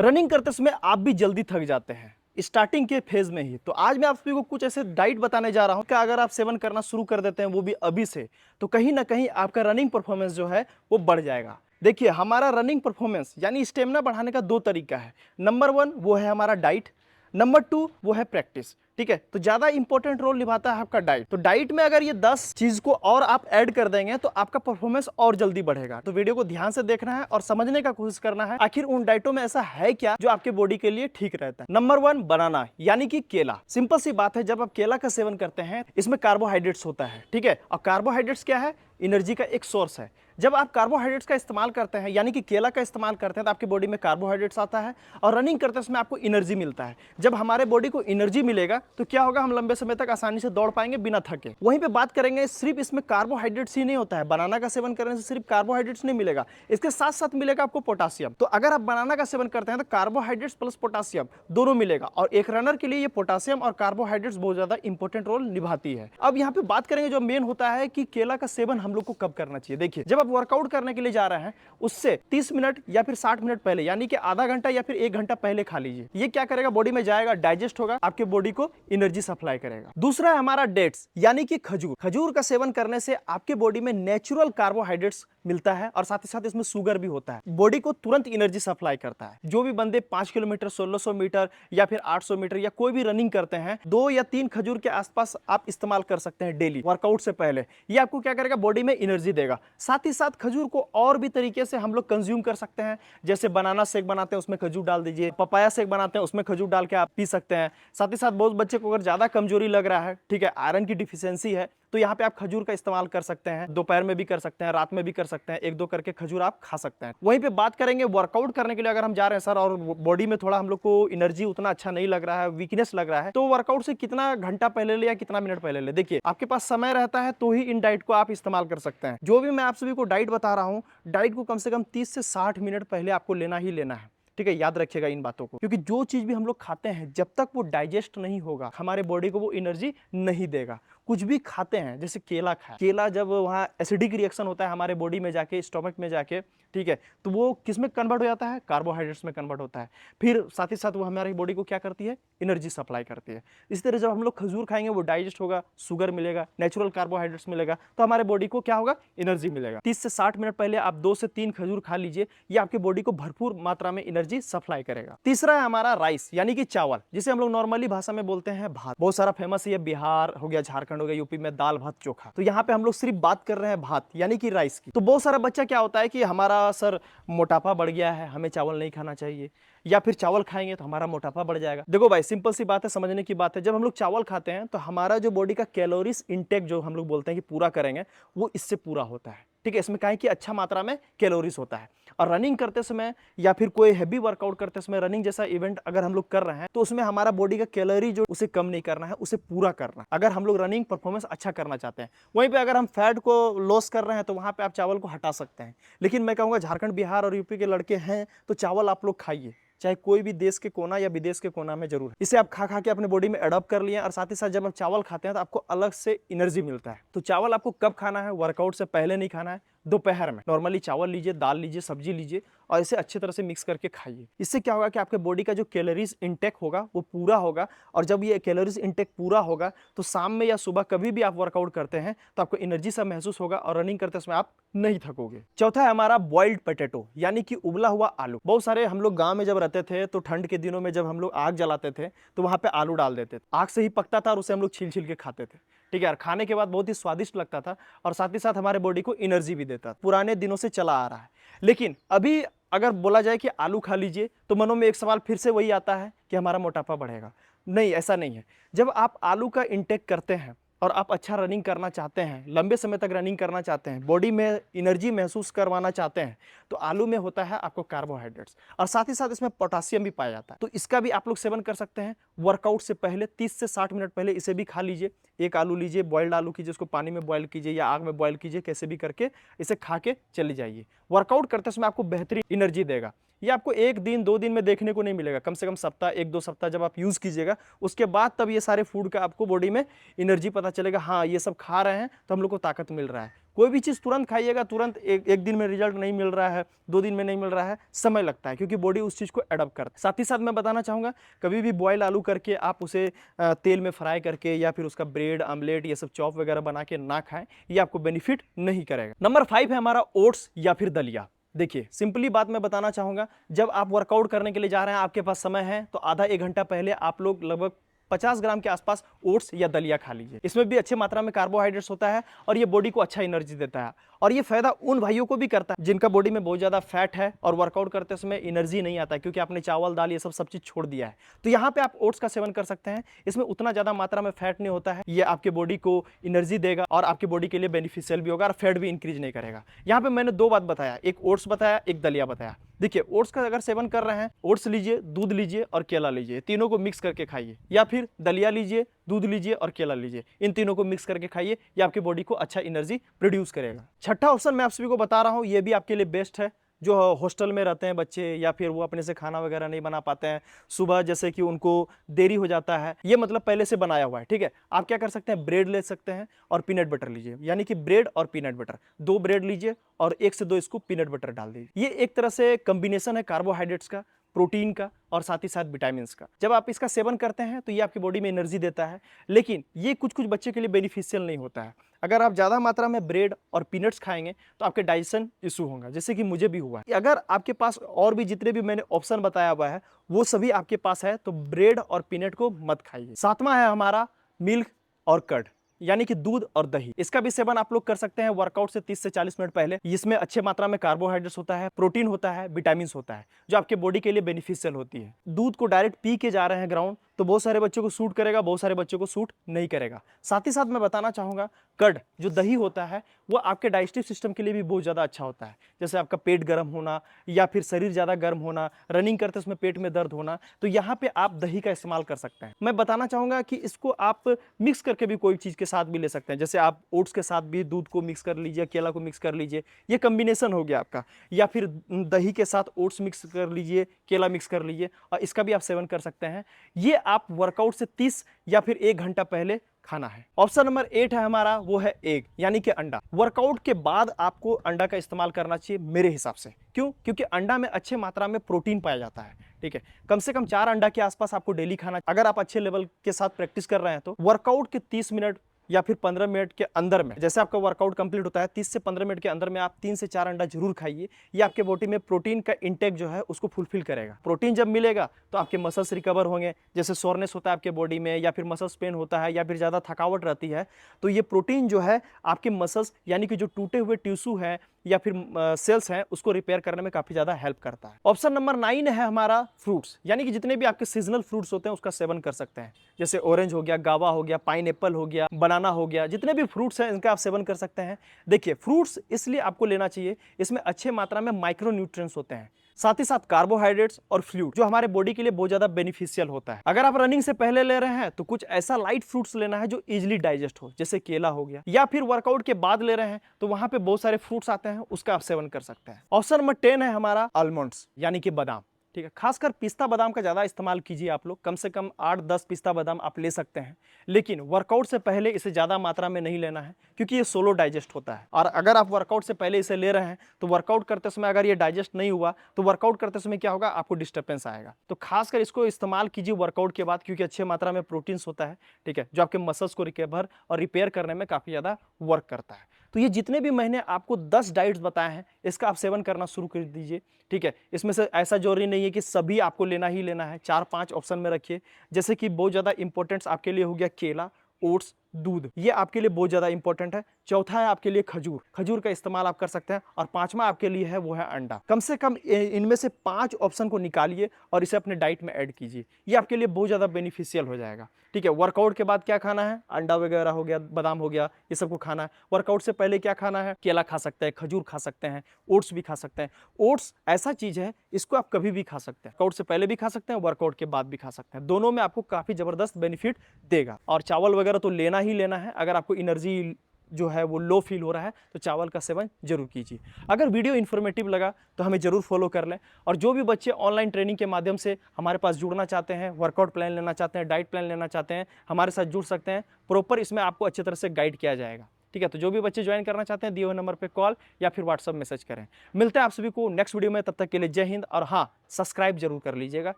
Running करते समय आप भी जल्दी थक जाते हैं स्टार्टिंग के फेज में ही। तो आज मैं आप सभी को कुछ ऐसे डाइट बताने जा रहा हूं कि अगर आप सेवन करना शुरू कर देते हैं वो भी अभी से, तो कहीं ना कहीं आपका रनिंग परफॉर्मेंस जो है वो बढ़ जाएगा। देखिए, हमारा रनिंग परफॉर्मेंस यानी स्टेमिना बढ़ाने का दो तरीका है। नंबर वन वो है हमारा डाइट, नंबर टू वो है प्रैक्टिस। ठीक है, तो ज्यादा इंपॉर्टेंट रोल निभाता है आपका डाइट। तो डाइट में अगर ये 10 चीज को और आप ऐड कर देंगे तो आपका परफॉर्मेंस और जल्दी बढ़ेगा। तो वीडियो को ध्यान से देखना है और समझने का कोशिश करना है आखिर उन डाइटों में ऐसा है क्या जो आपके बॉडी के लिए ठीक रहता है। नंबर वन, बनाना यानी कि केला। सिंपल सी बात है, जब आप केला का सेवन करते हैं इसमें कार्बोहाइड्रेट्स होता है। ठीक है, और कार्बोहाइड्रेट्स क्या है? एनर्जी का एक सोर्स है। जब आप कार्बोहाइड्रेट्स का इस्तेमाल करते हैं यानी कि केला का इस्तेमाल करते हैं तो आपकी बॉडी में कार्बोहाइड्रेट्स आता है और रनिंग करते हैं उसमें आपको एनर्जी मिलता है। जब हमारे बॉडी को एनर्जी मिलेगा तो क्या होगा, हम लंबे समय तक आसानी से दौड़ पाएंगे बिना थके। वहीं पे बात करेंगे, सिर्फ इसमें कार्बोहाइड्रेट्स ही नहीं होता है। बनाना का सेवन करने से सिर्फ कार्बोहाइड्रेट्स नहीं मिलेगा, इसके साथ साथ मिलेगा आपको पोटासियम। तो अगर आप बनाना का सेवन करते हैं तो कार्बोहाइड्रेट्स प्लस पोटासियम दोनों मिलेगा, और एक रनर के लिए ये पोटासियम और कार्बोहाइड्रेट्स बहुत ज्यादा इंपॉर्टेंट रोल निभाती है। अब यहाँ पे बात करेंगे जो मेन होता है कि केला का सेवन हम लोग को कब करना चाहिए। देखिए, जब आप वर्कआउट करने के लिए जा रहे हैं उससे 30 मिनट या फिर 60 मिनट पहले, यानी कि आधा घंटा या फिर 1 घंटा पहले खा लीजिए। ये क्या करेगा, बॉडी में जाएगा, डाइजेस्ट होगा, आपके बॉडी को एनर्जी सप्लाई करेगा। दूसरा है हमारा डेट्स यानी कि खजूर। खजूर का सेवन करने से आपके बॉडी में नेचुरल कार्बोहाइड्रेट्स मिलता है और साथ ही साथ इसमें शुगर भी होता है। बॉडी को तुरंत एनर्जी सप्लाई करता है। जो भी बंदे 5 किलोमीटर, 1600 मीटर या फिर 800 मीटर या कोई भी रनिंग करते हैं, 2 या 3 खजूर के आसपास आप इस्तेमाल कर सकते हैं डेली वर्कआउट से पहले। ये आपको क्या करेगा, बॉडी में एनर्जी देगा। साथ ही साथ खजूर को और भी तरीके से हम लोग कंज्यूम कर सकते हैं। जैसे बनाना शेक बनाते हैं उसमें खजूर डाल दीजिए, पपाया शेक बनाते हैं उसमें खजूर डाल के आप पी सकते हैं। साथ ही साथ बहुत बच्चे को अगर ज्यादा कमजोरी लग रहा है, ठीक है, आयरन की डिफिशियंसी है, तो यहाँ पे आप खजूर का इस्तेमाल कर सकते हैं। दोपहर में भी कर सकते हैं, रात में भी कर सकते हैं, 1-2 करके खजूर आप खा सकते हैं। वहीं पे बात करेंगे वर्कआउट करने के लिए अगर हम जा रहे हैं सर और बॉडी में थोड़ा हम लोग को एनर्जी उतना अच्छा नहीं लग रहा है, वीकनेस लग रहा है, तो वर्कआउट से कितना घंटा पहले ले या कितना मिनट पहले ले, देखिए आपके पास समय रहता है तो ही इन डाइट को आप इस्तेमाल कर सकते हैं। जो भी मैं आप सभी को डाइट बता रहा हूँ, डाइट को कम से कम 30 से 60 मिनट पहले आपको लेना ही लेना है। ठीक है, याद रखिएगा इन बातों को, क्योंकि जो चीज भी हम लोग खाते हैं जब तक वो डाइजेस्ट नहीं होगा हमारे बॉडी को वो एनर्जी नहीं देगा। कुछ भी खाते हैं, जैसे केला खाए, केला जब वहाँ एसिडिक रिएक्शन होता है हमारे बॉडी में जाके, स्टोमक में जाके, ठीक है, तो वो किस में कन्वर्ट हो जाता है, कार्बोहाइड्रेट्स में कन्वर्ट होता है। फिर साथ ही साथ वो हमारी बॉडी को क्या करती है, एनर्जी सप्लाई करती है। इस तरह जब हम लोग खजूर खाएंगे वो डाइजेस्ट होगा, शुगर मिलेगा, नेचुरल कार्बोहाइड्रेट्स मिलेगा, तो हमारे बॉडी को क्या होगा, एनर्जी मिलेगा। 30 से 60 मिनट पहले आप 2 से 3 खजूर खा लीजिए, ये आपके बॉडी को भरपूर मात्रा में एनर्जी सप्लाई करेगा। तीसरा है हमारा राइस यानी कि चावल, जिसे हम लोग नॉर्मली भाषा में बोलते हैं भात। बहुत सारा फेमस है, बिहार हो गया, झारखंड हो गया, यूपी में दाल भात चोखा। तो यहाँ पे हम लोग सिर्फ बात कर रहे हैं भात यानी कि राइस की। तो बहुत सारा बच्चा क्या होता है कि हमारा सर मोटापा बढ़ गया है, हमें चावल नहीं खाना चाहिए, या फिर चावल खाएंगे तो हमारा मोटापा बढ़ जाएगा। देखो भाई, सिंपल सी बात है, समझने की बात है। जब हम लोग चावल खाते हैं तो हमारा जो बॉडी का कैलोरीज इंटेक जो हम लोग बोलते हैं कि पूरा करेंगे, वो इससे पूरा होता है। ठीक है, इसमें कहें कि अच्छा मात्रा में कैलोरीज होता है। और रनिंग करते समय या फिर कोई हैवी वर्कआउट करते समय, रनिंग जैसा इवेंट अगर हम लोग कर रहे हैं, तो उसमें हमारा बॉडी का कैलोरी जो उसे कम नहीं करना है, उसे पूरा करना, अगर हम लोग रनिंग परफॉर्मेंस अच्छा करना चाहते हैं। वहीं पे अगर हम फैट को लॉस कर रहे हैं तो वहां पे आप चावल को हटा सकते हैं। लेकिन मैं कहूँगा झारखंड, बिहार और यूपी के लड़के हैं तो चावल आप लोग खाइए, चाहे कोई भी देश के कोना या विदेश के कोना में, जरूर इसे आप खा खा के अपने बॉडी में अडॉप्ट कर लिए। और साथ ही साथ जब आप चावल खाते हैं तो आपको अलग से एनर्जी मिलता है। तो चावल आपको कब खाना है, वर्कआउट से पहले नहीं खाना है, दोपहर में नॉर्मली चावल लीजिए, दाल लीजिए, सब्जी लीजिए और इसे अच्छी तरह से मिक्स करके खाइए। इससे क्या होगा कि आपके बॉडी का जो कैलोरीज इंटेक होगा वो पूरा होगा, और जब ये कैलोरीज इंटेक पूरा होगा तो शाम में या सुबह कभी भी आप वर्कआउट करते हैं तो आपको एनर्जी सा महसूस होगा और रनिंग करते समय आप नहीं थकोगे। चौथा है हमारा बॉइल्ड पोटैटो यानी कि उबला हुआ आलू। बहुत सारे हम लोग गांव में जब रहते थे तो ठंड के दिनों में जब हम लोग आग जलाते थे तो वहां पे आलू डाल देते थे, आग से ही पकता था और उसे हम लोग छील छील के खाते थे। ठीक है, और खाने के बाद बहुत ही स्वादिष्ट लगता था और साथ ही साथ हमारे बॉडी को एनर्जी भी देता था। पुराने दिनों से चला आ रहा है। लेकिन अभी अगर बोला जाए कि आलू खा लीजिए तो मनों में एक सवाल फिर से वही आता है कि हमारा मोटापा बढ़ेगा। नहीं, ऐसा नहीं है। जब आप आलू का इंटेक करते हैं और आप अच्छा रनिंग करना चाहते हैं, लंबे समय तक रनिंग करना चाहते हैं, बॉडी में एनर्जी महसूस करवाना चाहते हैं, तो आलू में होता है आपको कार्बोहाइड्रेट्स और साथ ही साथ इसमें पोटासियम भी पाया जाता है। तो इसका भी आप लोग सेवन कर सकते हैं वर्कआउट से पहले, 30 से 60 मिनट पहले इसे भी खा लीजिए। एक आलू लीजिए, बॉइल्ड आलू कीजिए, उसको पानी में बॉइल कीजिए या आग में बॉइल कीजिए, कैसे भी करके इसे खा के चले जाइए। वर्कआउट करते समय आपको बेहतरीन एनर्जी देगा। ये आपको 1 दिन 2 दिन में देखने को नहीं मिलेगा, कम से कम सप्ताह 1-2 सप्ताह जब आप यूज़ कीजिएगा, उसके बाद तब ये सारे फूड का आपको बॉडी में एनर्जी पता चलेगा, हाँ ये सब खा रहे हैं तो हम लोग को ताकत मिल रहा है। कोई भी चीज़ तुरंत खाइएगा, तुरंत एक दिन में रिजल्ट नहीं मिल रहा है, 2 दिन में नहीं मिल रहा है, समय लगता है क्योंकि बॉडी उस चीज़ को एडॉप्ट करता है। साथ ही साथ मैं बताना चाहूँगा, कभी भी बॉयल आलू करके आप उसे तेल में फ्राई करके या फिर उसका ब्रेड, ऑमलेट ये सब चॉप वगैरह बना के ना खाएं, ये आपको बेनिफिट नहीं करेगा। नंबर 5 है हमारा ओट्स या फिर दलिया। देखिए सिंपली बात मैं बताना चाहूँगा, जब आप वर्कआउट करने के लिए जा रहे हैं, आपके पास समय है, तो आधा 1 घंटा पहले आप लोग लगभग 50 ग्राम के आसपास ओट्स या दलिया खा लीजिए। इसमें भी अच्छे मात्रा में कार्बोहाइड्रेट्स होता है और ये बॉडी को अच्छा एनर्जी देता है। और ये फायदा उन भाइयों को भी करता है जिनका बॉडी में बहुत ज़्यादा फैट है और वर्कआउट करते समय एनर्जी नहीं आता है क्योंकि आपने चावल दाल ये सब चीज़ छोड़ दिया है। तो यहाँ पे आप ओट्स का सेवन कर सकते हैं। इसमें उतना ज़्यादा मात्रा में फैट नहीं होता है, ये आपके बॉडी को एनर्जी देगा और आपके बॉडी के लिए बेनिफिशियल भी होगा और फैट भी इंक्रीज नहीं करेगा। यहाँ पे मैंने 2 बात बताया, एक ओट्स बताया, एक दलिया बताया। देखिए ओट्स का अगर सेवन कर रहे हैं, ओट्स लीजिए, दूध लीजिए और केला लीजिए, तीनों को मिक्स करके खाइए, या फिर दलिया लीजिए, दूध लीजिए और केला लीजिए, इन तीनों को मिक्स करके खाइए, ये आपकी बॉडी को अच्छा एनर्जी प्रोड्यूस करेगा। छठा ऑप्शन मैं आप सभी को बता रहा हूँ, ये भी आपके लिए बेस्ट है। जो हॉस्टल में रहते हैं बच्चे या फिर वो अपने से खाना वगैरह नहीं बना पाते हैं, सुबह जैसे कि उनको देरी हो जाता है, ये मतलब पहले से बनाया हुआ है, ठीक है। आप क्या कर सकते हैं, ब्रेड ले सकते हैं और पीनट बटर लीजिए, यानी कि ब्रेड और पीनट बटर, 2 ब्रेड लीजिए और 1 से 2 स्कूप पीनट बटर डाल दीजिए। ये एक तरह से कॉम्बिनेशन है कार्बोहाइड्रेट्स का, प्रोटीन का और साथ ही साथ विटामिन्स का। जब आप इसका सेवन करते हैं तो ये आपकी बॉडी में एनर्जी देता है, लेकिन ये कुछ कुछ बच्चे के लिए बेनिफिशियल नहीं होता है। अगर आप ज़्यादा मात्रा में ब्रेड और पीनट्स खाएंगे तो आपके डाइजेशन इशू होगा, जैसे कि मुझे भी हुआ है। अगर आपके पास और भी जितने भी मैंने ऑप्शन बताया हुआ है वो सभी आपके पास है, तो ब्रेड और पीनट को मत खाइए। 7वां है हमारा मिल्क और कर्ड, यानी कि दूध और दही। इसका भी सेवन आप लोग कर सकते हैं वर्कआउट से 30 से 40 मिनट पहले। इसमें अच्छे मात्रा में कार्बोहाइड्रेट्स होता है, प्रोटीन होता है, विटामिन्स होता है, जो आपके बॉडी के लिए बेनिफिशियल होती है। दूध को डायरेक्ट पी के जा रहे हैं ग्राउंड, तो बहुत सारे बच्चों को सूट करेगा, बहुत सारे बच्चों को सूट नहीं करेगा। साथ ही साथ मैं बताना चाहूँगा, कर्ड जो दही होता है वो आपके डाइजेस्टिव सिस्टम के लिए भी बहुत ज़्यादा अच्छा होता है। जैसे आपका पेट गर्म होना या फिर शरीर ज़्यादा गर्म होना, रनिंग करते उसमें पेट में दर्द होना, तो यहाँ पे आप दही का इस्तेमाल कर सकते हैं। मैं बताना चाहूँगा कि इसको आप मिक्स करके भी कोई चीज़ के साथ भी ले सकते हैं, जैसे आप ओट्स के साथ भी दूध को मिक्स कर लीजिए, केला को मिक्स कर लीजिए, ये कम्बिनेशन हो गया आपका। या फिर दही के साथ ओट्स मिक्स कर लीजिए, केला मिक्स कर लीजिए और इसका भी आप सेवन कर सकते हैं। ये आप वर्कआउट से 30 या फिर 1 घंटा पहले खाना है। ऑप्शन नंबर 8 है हमारा, वो है एग, यानी कि अंडा। वर्कआउट के बाद आपको अंडा का इस्तेमाल करना चाहिए मेरे हिसाब से। क्यों? क्योंकि अंडा में अच्छे मात्रा में प्रोटीन पाया जाता है, ठीक है। कम से कम 4 अंडा के आसपास आपको डेली खाना। अगर आप अच्छे लेवल के साथ प्रैक्टिस कर रहे हैं तो वर्कआउट के 30 मिनट या फिर 15 मिनट के अंदर में, जैसे आपका वर्कआउट कंप्लीट होता है 30 से 15 मिनट के अंदर में आप 3 से 4 अंडा जरूर खाइए। ये आपके बॉडी में प्रोटीन का इंटेक जो है उसको फुलफिल करेगा। प्रोटीन जब मिलेगा तो आपके मसल्स रिकवर होंगे, जैसे सोरनेस होता है आपके बॉडी में या फिर मसल्स पेन होता है या फिर ज़्यादा थकावट रहती है, तो ये प्रोटीन जो है आपके मसल्स यानी कि जो टूटे हुए टिश्यू हैं या फिर सेल्स हैं उसको रिपेयर करने में काफ़ी ज़्यादा हेल्प करता है। ऑप्शन नंबर 9 है हमारा फ्रूट्स, यानी कि जितने भी आपके सीजनल फ्रूट्स होते हैं उसका सेवन कर सकते हैं। जैसे ऑरेंज हो गया, गावा हो गया, पाइनएप्पल हो गया, बनाना हो गया, जितने भी फ्रूट्स हैं इनका आप सेवन कर सकते हैं। देखिए फ्रूट्स इसलिए आपको लेना चाहिए, इसमें अच्छे मात्रा में माइक्रो न्यूट्रिएंट्स होते हैं, साथ ही साथ कार्बोहाइड्रेट्स और फ्लूइड जो हमारे बॉडी के लिए बहुत ज्यादा बेनिफिशियल होता है। अगर आप रनिंग से पहले ले रहे हैं तो कुछ ऐसा लाइट फ्रूट्स लेना है जो इजीली डाइजेस्ट हो, जैसे केला हो गया, या फिर वर्कआउट के बाद ले रहे हैं तो वहां पे बहुत सारे फ्रूट्स आते हैं, उसका आप सेवन कर सकते हैं। ऑप्शन नंबर 10 है हमारा आलमंड्स, यानी कि बादाम, ठीक है। खासकर पिस्ता बादाम का ज़्यादा इस्तेमाल कीजिए आप लोग, कम से कम 8-10 पिस्ता बादाम आप ले सकते हैं, लेकिन वर्कआउट से पहले इसे ज़्यादा मात्रा में नहीं लेना है क्योंकि ये सोलो डाइजेस्ट होता है। और अगर आप वर्कआउट से पहले इसे ले रहे हैं तो वर्कआउट करते समय अगर ये डाइजेस्ट नहीं हुआ तो वर्कआउट करते समय क्या होगा, आपको डिस्टर्बेंस आएगा। तो खासकर इसको इस्तेमाल कीजिए वर्कआउट के बाद, क्योंकि अच्छे मात्रा में प्रोटीन्स होता है, ठीक है, जो आपके मसल्स को रिकवर और रिपेयर करने में काफ़ी ज़्यादा वर्क करता है। तो ये जितने भी मैंने आपको 10 डाइट्स बताए हैं इसका आप सेवन करना शुरू कर दीजिए, ठीक है। इसमें से ऐसा जरूरी नहीं है कि सभी आपको लेना ही लेना है, 4-5 ऑप्शन में रखिए। जैसे कि बहुत ज़्यादा इंपॉर्टेंट आपके लिए हो गया केला, ओट्स, दूध, ये आपके लिए बहुत ज़्यादा इंपॉर्टेंट है। चौथा है आपके लिए खजूर, खजूर का इस्तेमाल आप कर सकते हैं। और 5वां आपके लिए है वो है अंडा। कम से कम इनमें से 5 ऑप्शन को निकालिए और इसे अपने डाइट में ऐड कीजिए, ये आपके लिए बहुत ज़्यादा बेनिफिशियल हो जाएगा, ठीक है। वर्कआउट के बाद क्या खाना है, अंडा वगैरह हो गया, बादाम हो गया, ये सबको खाना है। वर्कआउट से पहले क्या खाना है, केला खा सकते हैं, खजूर खा सकते हैं, ओट्स भी खा सकते हैं। ओट्स ऐसा चीज़ है इसको आप कभी भी खा सकते हैं, वर्कआउट से पहले भी खा सकते हैं, वर्कआउट के बाद भी खा सकते हैं, दोनों में आपको काफ़ी ज़बरदस्त बेनिफिट देगा। और चावल वगैरह तो लेना ही लेना है अगर आपको एनर्जी जो है वो लो फील हो रहा है तो चावल का सेवन जरूर कीजिए। अगर वीडियो इन्फॉर्मेटिव लगा तो हमें जरूर फॉलो कर लें। और जो भी बच्चे ऑनलाइन ट्रेनिंग के माध्यम से हमारे पास जुड़ना चाहते हैं, वर्कआउट प्लान लेना चाहते हैं, डाइट प्लान लेना चाहते हैं, हमारे साथ जुड़ सकते हैं। प्रॉपर इसमें आपको अच्छी तरह से गाइड किया जाएगा। ठीक है, तो जो भी बच्चे ज्वाइन करना चाहते हैं दिए हुए नंबर पे कॉल या फिर व्हाट्सअप मैसेज करें। मिलते हैं आप सभी को नेक्स्ट वीडियो में, तब तक के लिए जय हिंद। और हाँ, सब्सक्राइब जरूर कर लीजिएगा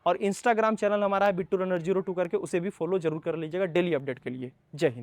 और इंस्टाग्राम चैनल हमारा है बिट्टू रनर 02 करके, उसे भी फॉलो जरूर कर लीजिएगा डेली अपडेट के लिए। जय हिंद।